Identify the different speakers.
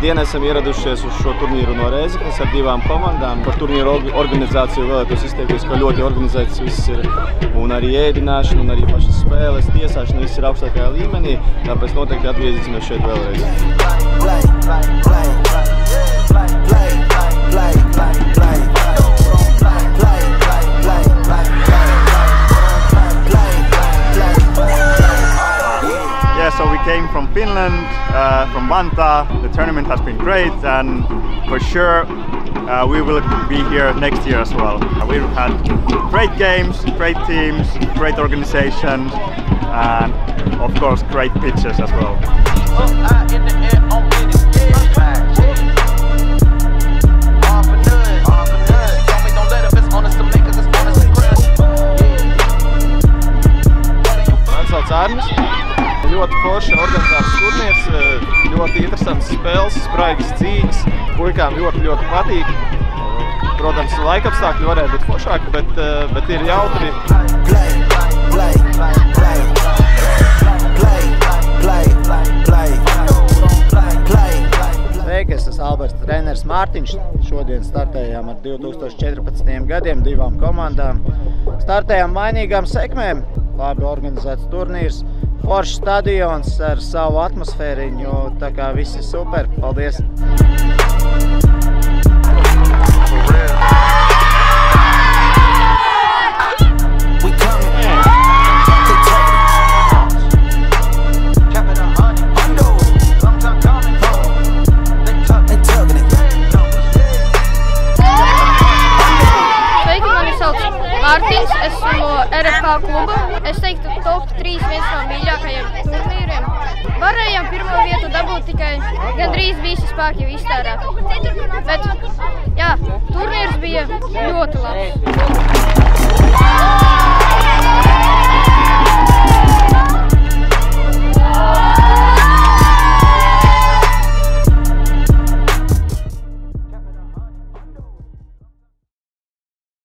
Speaker 1: Šodien esam ieradušies uz šo turnīru no Rēzeknes ar 2 komandām. Par turnīru organizāciju vēlētos izteikties, ka ļoti organizēts viss ir. Un arī ēdināšana, un arī pašas spēles, tiesāšana, viss ir augstākajā līmenī. Tāpēc noteikti atgriezīsimies šeit vēlreiz.
Speaker 2: So we came from Finland, from Vantaa. The tournament has been great, and for sure we will be here next year as well. We've had great games, great teams, great organization, and of course great pitches as well.
Speaker 1: Ļoti forši organizēts turnīrs, ļoti interesants spēles, spraigas cīņas. Puikām ļoti patīk. Protams, laikapstākļi varēja būt foršāki, bet ir jautri.
Speaker 3: Sveiki, es esmu Alberts treneris Mārtiņš. Šodien startējām ar 2014 gadiem 2 komandām. Startējām mainīgām sekmēm, labi organizēts turnīrs. Foršs stadions ar savu atmosfēriņu, tā kā viss ir super. Paldies!
Speaker 4: Mārtiņš, esmu no RFK kluba. Es teiktu, top 3 viens no mīļākajiem turnīriem. Varējām pirmo vietu dabūt tikai gandrīz visi spēki jau iztērēti. Bet, jā, turnīrs bija ļoti labs.